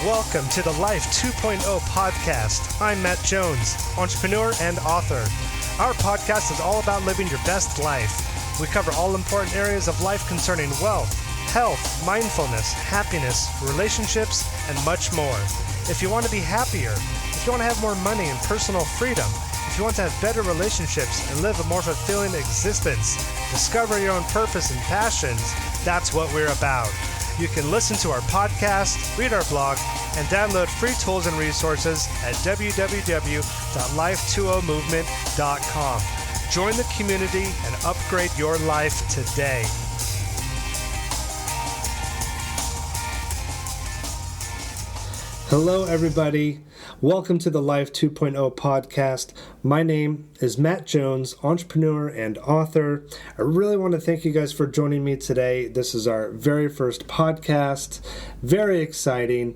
Welcome to the Life 2.0 podcast. I'm Matt Jones, entrepreneur and author. Our podcast is all about living your best life. We cover all important areas of life concerning wealth, health, mindfulness, happiness, relationships, and much more. If you want to be happier, if you want to have more money and personal freedom, if you want to have better relationships and live a more fulfilling existence, discover your own purpose and passions, that's what we're about. You can listen to our podcast, read our blog, and download free tools and resources at www.life20movement.com. Join the community and upgrade your life today. Hello, everybody. Welcome to the Life 2.0 podcast. My name is Matt Jones, entrepreneur and author. I really want to thank you guys for joining me today. This is our very first podcast. Very exciting.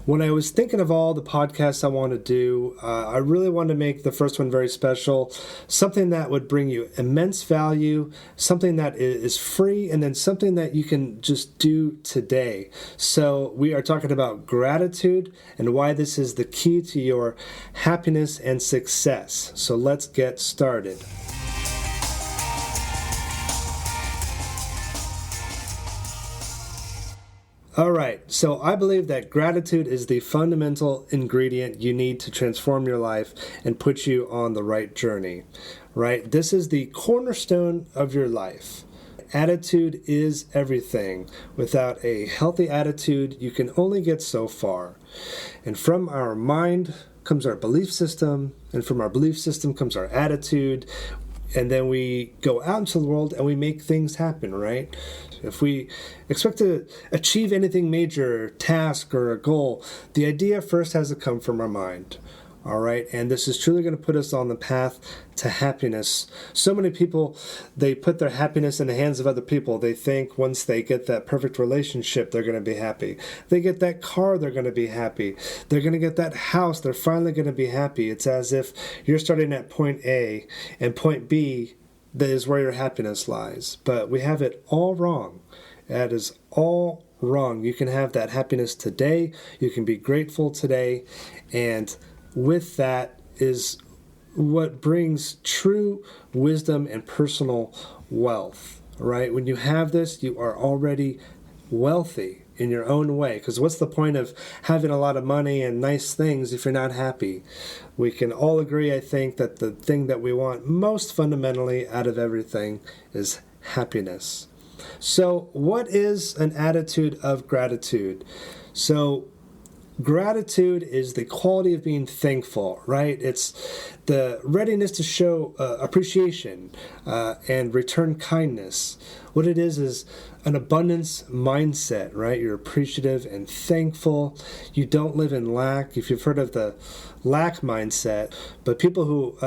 When I was thinking of all the podcasts I want to do, I really wanted to make the first one very special, something that would bring you immense value, something that is free, and then something that you can just do today. So we are talking about gratitude and why this is the key to your happiness and success. So let's get started. All right, so I believe that gratitude is the fundamental ingredient you need to transform your life and put you on the right journey, right? This is the cornerstone of your life. Attitude is everything. Without a healthy attitude, you can only get so far. And from our mind comes our belief system, and from our belief system comes our attitude, and then we go out into the world and we make things happen, right? If we expect to achieve anything major, task or a goal, the idea first has to come from our mind. All right, and this is truly going to put us on the path to happiness. So many people, they put their happiness in the hands of other people. They think once they get that perfect relationship, they're going to be happy. They get that car, they're going to be happy. They're going to get that house, they're finally going to be happy. It's as if you're starting at point A, and point B that is where your happiness lies. But we have it all wrong. That is all wrong. You can have that happiness today. You can be grateful today, and with that is what brings true wisdom and personal wealth, right? When you have this, you are already wealthy in your own way. Because what's the point of having a lot of money and nice things if you're not happy? We can all agree, I think, that the thing that we want most fundamentally out of everything is happiness. So what is an attitude of gratitude? So gratitude is the quality of being thankful, right? It's the readiness to show appreciation and return kindness. What it is an abundance mindset, right? You're appreciative and thankful. You don't live in lack. If you've heard of the lack mindset, but people who,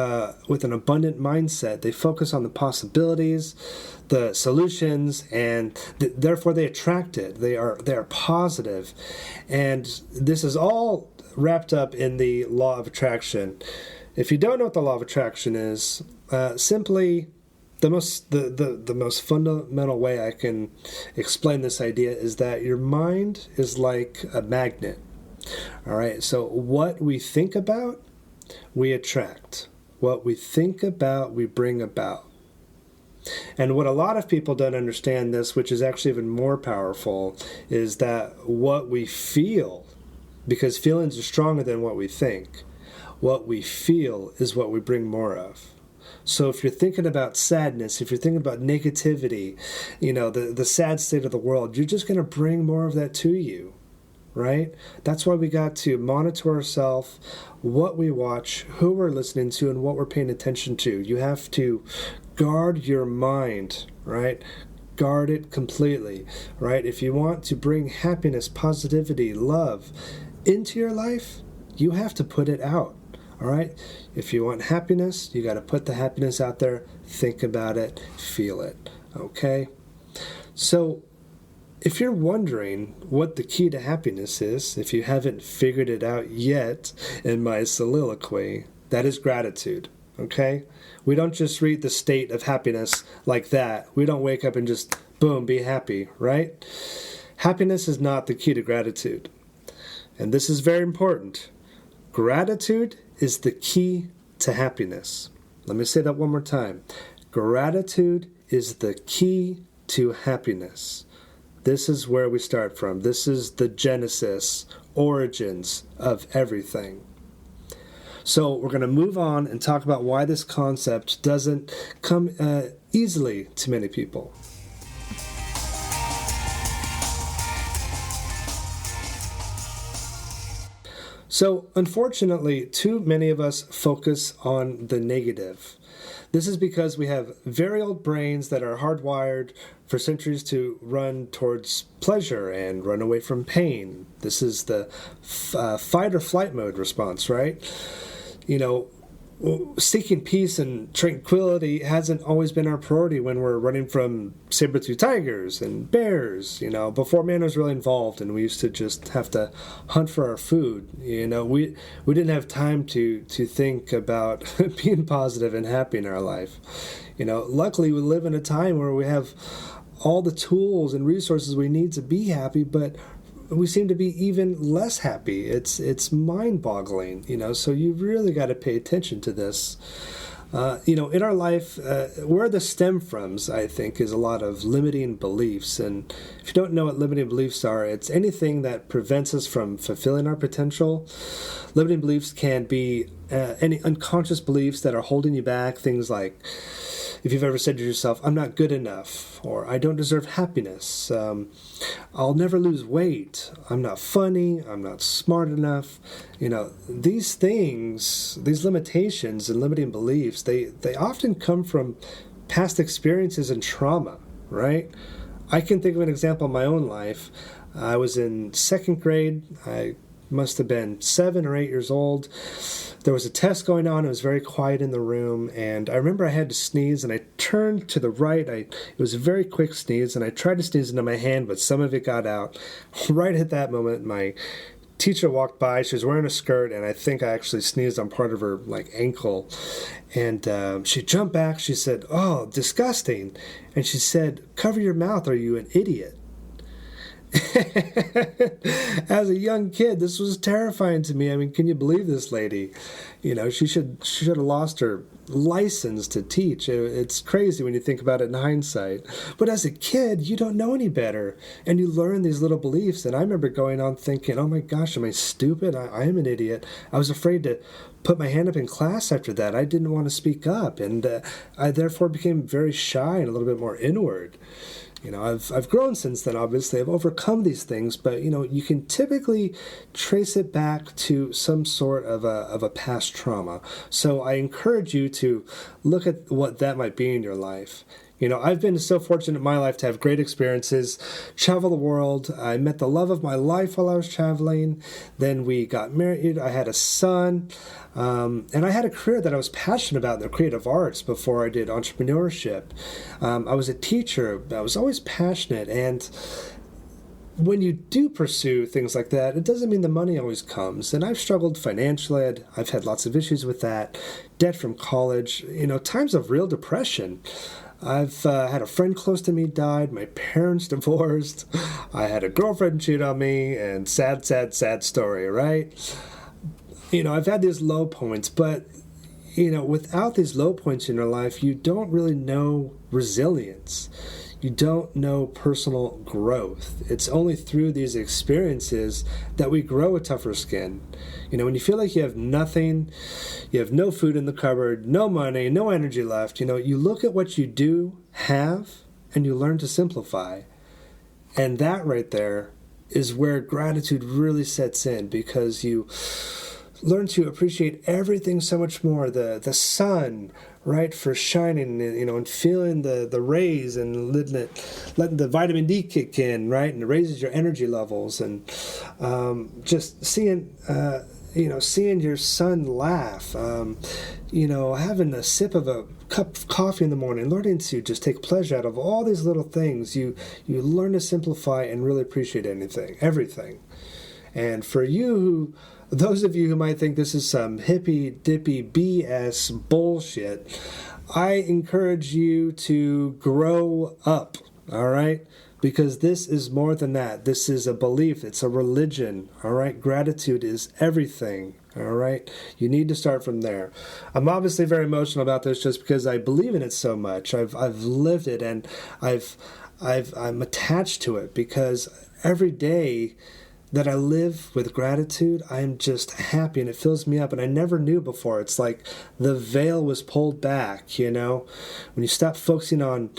with an abundant mindset, they focus on the possibilities, the solutions, and therefore they attract it. They are positive. And this is all wrapped up in the law of attraction. If you don't know what the law of attraction is, simply the most fundamental way I can explain this idea is that your mind is like a magnet. All right, so what we think about, we attract. What we think about, we bring about. And what a lot of people don't understand this, which is actually even more powerful, is that what we feel, because feelings are stronger than what we think, what we feel is what we bring more of. So if you're thinking about sadness, if you're thinking about negativity, the sad state of the world, you're just going to bring more of that to you, right? That's why we got to monitor ourselves, what we watch, who we're listening to, and what we're paying attention to. You have to guard your mind, right? Guard it completely, right? If you want to bring happiness, positivity, love into your life, you have to put it out, all right? If you want happiness, you got to put the happiness out there, think about it, feel it, okay? So if you're wondering what the key to happiness is, if you haven't figured it out yet in my soliloquy, that is gratitude, okay? We don't just read the state of happiness like that. We don't wake up and just, boom, be happy, right? Happiness is not the key to gratitude. And this is very important. Gratitude is the key to happiness. Let me say that one more time. Gratitude is the key to happiness. This is where we start from. This is the genesis, origins of everything. So we're going to move on and talk about why this concept doesn't come easily to many people. So, unfortunately, too many of us focus on the negative. This is because we have very old brains that are hardwired for centuries to run towards pleasure and run away from pain. This is the fight or flight mode response, right? Seeking peace and tranquility hasn't always been our priority when we're running from saber-toothed tigers and bears, before man was really involved and we used to just have to hunt for our food. We didn't have time to think about being positive and happy in our life. Luckily we live in a time where we have all the tools and resources we need to be happy, but we seem to be even less happy. It's mind-boggling, so you really got to pay attention to this. In our life, where this stem from, I think, is a lot of limiting beliefs. And if you don't know what limiting beliefs are, it's anything that prevents us from fulfilling our potential. Limiting beliefs can be any unconscious beliefs that are holding you back, things like, if you've ever said to yourself, I'm not good enough, or I don't deserve happiness, I'll never lose weight, I'm not funny, I'm not smart enough. These things, these limitations and limiting beliefs, they often come from past experiences and trauma, right? I can think of an example in my own life. I was in second grade. I must have been 7 or 8 years old. There was a test going on. It was very quiet in the room, and I remember I had to sneeze, and I turned to the right. It was a very quick sneeze, and I tried to sneeze into my hand, but some of it got out. Right at that moment, my teacher walked by. She was wearing a skirt, and I think I actually sneezed on part of her ankle. And she jumped back. She said, "Oh, disgusting!" And she said, "Cover your mouth. Are you an idiot?" As a young kid, this was terrifying to me. I mean, can you believe this lady? She should have lost her license to teach. It's crazy when you think about it in hindsight. But as a kid, you don't know any better, and you learn these little beliefs. And I remember going on thinking, "Oh my gosh, am I stupid? I am an idiot." I was afraid to put my hand up in class after that. I didn't want to speak up, and I therefore became very shy and a little bit more inward. I've grown since then, obviously. I've overcome these things, but, you can typically trace it back to some sort of a past trauma. So I encourage you to look at what that might be in your life. I've been so fortunate in my life to have great experiences, travel the world. I met the love of my life while I was traveling. Then we got married. I had a son. And I had a career that I was passionate about, the creative arts, before I did entrepreneurship. I was a teacher. I was always passionate. And when you do pursue things like that, it doesn't mean the money always comes. And I've struggled financially. I've had lots of issues with that. Debt from college, times of real depression. I've had a friend close to me died, my parents divorced, I had a girlfriend cheat on me, and sad story, right? I've had these low points, but, without these low points in your life, you don't really know resilience. You don't know personal growth. It's only through these experiences that we grow a tougher skin. When you feel like you have nothing, you have no food in the cupboard, no money, no energy left, you look at what you do have and you learn to simplify. And that right there is where gratitude really sets in, because you learn to appreciate everything so much more. The sun, right, for shining, and feeling the rays and letting the vitamin D kick in, right, and it raises your energy levels, and just seeing your son laugh, having a sip of a cup of coffee in the morning, learning to just take pleasure out of all these little things. You learn to simplify and really appreciate everything. And for those of you who might think this is some hippy-dippy BS bullshit, I encourage you to grow up, all right? because this is more than that. This is a belief. It's a religion. All right. Gratitude is everything. All right. You need to start from there. I'm obviously very emotional about this just because I believe in it so much. I've lived it, and I'm attached to it because every day that I live with gratitude, I'm just happy and it fills me up. And I never knew before. It's like the veil was pulled back, you know? When you stop focusing on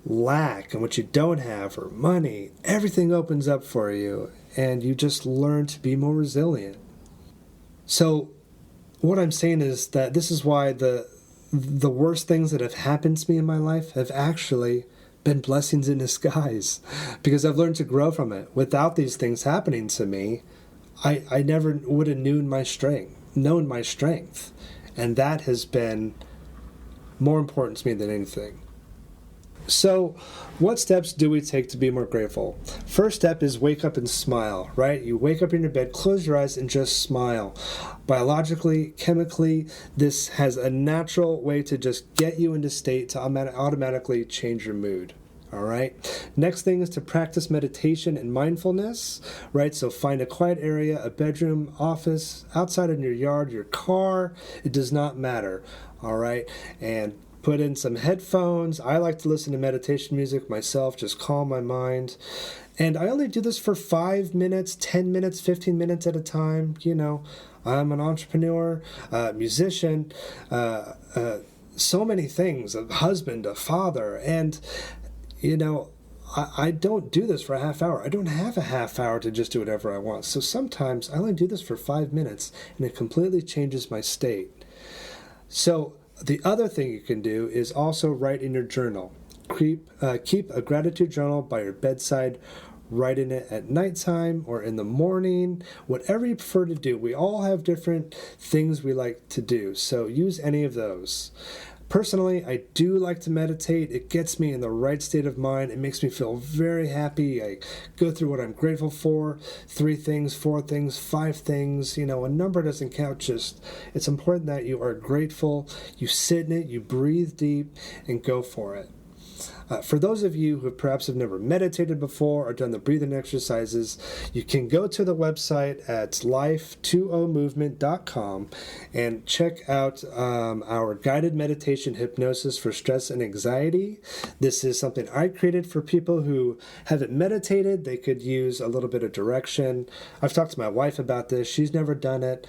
lack and what you don't have or money, everything opens up for you and you just learn to be more resilient. So what I'm saying is that this is why the worst things that have happened to me in my life have actually been blessings in disguise, because I've learned to grow from it. Without these things happening to me, I never would have known my strength. And that has been more important to me than anything. So what steps do we take to be more grateful? First step is wake up and smile, right? You wake up in your bed, close your eyes, and just smile. Biologically, chemically, this has a natural way to just get you into state to automatically change your mood. All right. Next thing is to practice meditation and mindfulness, right? So find a quiet area, a bedroom, office, outside in your yard, your car. It does not matter. All right. And put in some headphones. I like to listen to meditation music myself, just calm my mind. And I only do this for 5 minutes, 10 minutes, 15 minutes at a time. You know, I'm an entrepreneur, musician, so many things, a husband, a father. And, you know, I don't do this for a half hour. I don't have a half hour to just do whatever I want. So sometimes I only do this for 5 minutes and it completely changes my state. So the other thing you can do is also write in your journal. Keep a gratitude journal by your bedside. Write in it at nighttime or in the morning, whatever you prefer to do. We all have different things we like to do, so use any of those. Personally, I do like to meditate. It gets me in the right state of mind. It makes me feel very happy. I go through what I'm grateful for, 3 things, 4 things, 5 things. You know, a number doesn't count. Just, it's important that you are grateful. You sit in it, you breathe deep, and go for it. For those of you who perhaps have never meditated before or done the breathing exercises, you can go to the website at life20movement.com and check out our guided meditation hypnosis for stress and anxiety. This is something I created for people who haven't meditated. They could use a little bit of direction. I've talked to my wife about this. She's never done it.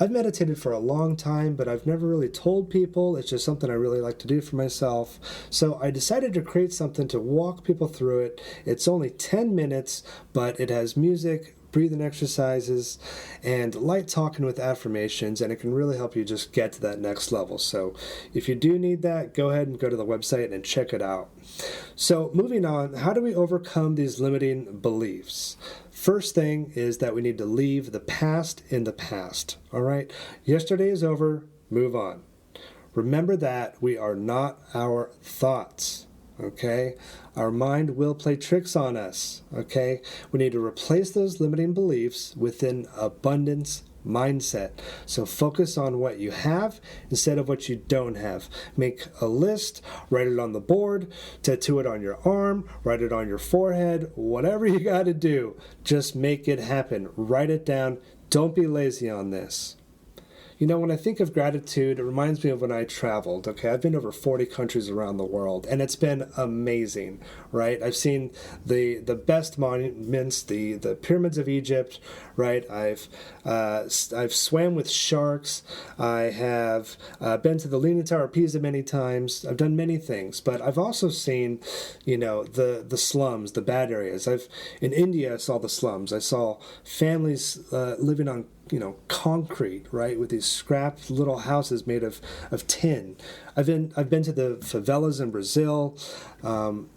I've meditated for a long time, but I've never really told people. It's just something I really like to do for myself. So I decided to create something to walk people through it. It's only 10 minutes, but it has music, breathing exercises, and light talking with affirmations, and it can really help you just get to that next level. So if you do need that, go ahead and go to the website and check it out. So moving on, how do we overcome these limiting beliefs? First thing is that we need to leave the past in the past, all right? Yesterday is over, move on. Remember that we are not our thoughts, okay? Our mind will play tricks on us, okay? We need to replace those limiting beliefs with an abundance mindset. So focus on what you have instead of what you don't have. Make a list, write it on the board, tattoo it on your arm, write it on your forehead, whatever you got to do. Just make it happen. Write it down. Don't be lazy on this. You know, when I think of gratitude, it reminds me of when I traveled, okay? I've been over 40 countries around the world, and it's been amazing, right? I've seen the best monuments, the pyramids of Egypt, right? I've swam with sharks. I have been to the Leaning Tower of Pisa many times. I've done many things, but I've also seen, you know, the slums, the bad areas. In India, I saw the slums. I saw families living on, you know, concrete, right, with these scrap little houses made of tin. I've been to the favelas in Brazil. In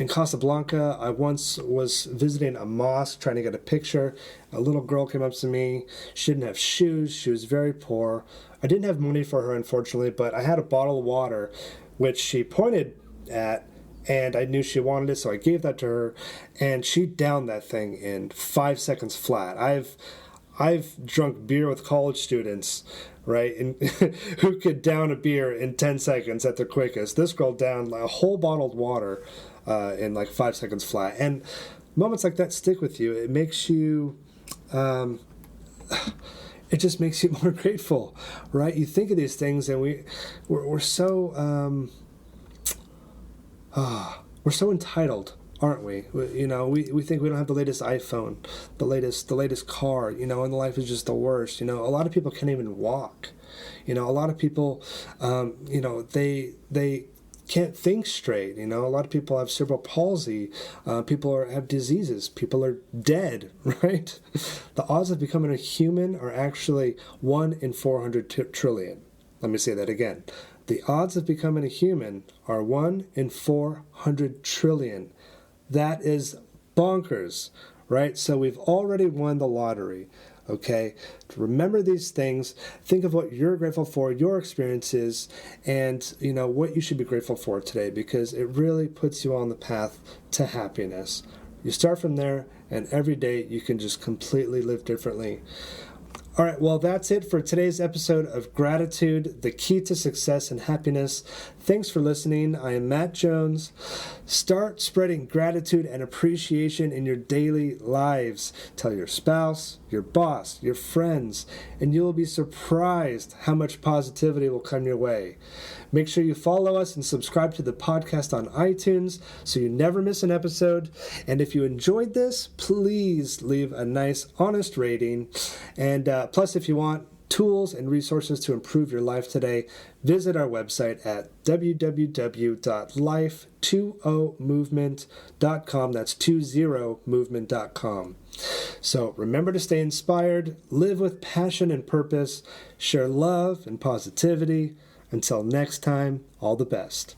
Casablanca, I once was visiting a mosque trying to get a picture. A little girl came up to me. She didn't have shoes. She was very poor. I didn't have money for her, unfortunately, but I had a bottle of water, which she pointed at, and I knew she wanted it, so I gave that to her, and she downed that thing in 5 seconds flat. I've drunk beer with college students, right, and who could down a beer in 10 seconds at the quickest. This girl downed a whole bottled water in like 5 seconds flat. And moments like that stick with you. It makes you, it just makes you more grateful, right? You think of these things, and we're so we're so entitled, aren't we? We think we don't have the latest iPhone, the latest car, and life is just the worst. A lot of people can't even walk. A lot of people, they can't think straight. A lot of people have cerebral palsy. People have diseases. People are dead, right? The odds of becoming a human are actually 1 in 400 trillion. Let me say that again. The odds of becoming a human are 1 in 400 trillion. That is bonkers, right? So we've already won the lottery. Okay, remember these things. Think of what you're grateful for, your experiences, and what you should be grateful for today, because it really puts you on the path to happiness. You start from there, and every day you can just completely live differently. All right, well, that's it for today's episode of Gratitude, the Key to Success and Happiness. Thanks for listening. I am Matt Jones. Start spreading gratitude and appreciation in your daily lives. Tell your spouse, your boss, your friends, and you will be surprised how much positivity will come your way. Make sure you follow us and subscribe to the podcast on iTunes so you never miss an episode. And if you enjoyed this, please leave a nice, honest rating. And plus, if you want tools and resources to improve your life today, visit our website at www.life20movement.com. That's 20movement.com. So remember to stay inspired, live with passion and purpose, share love and positivity. Until next time, all the best.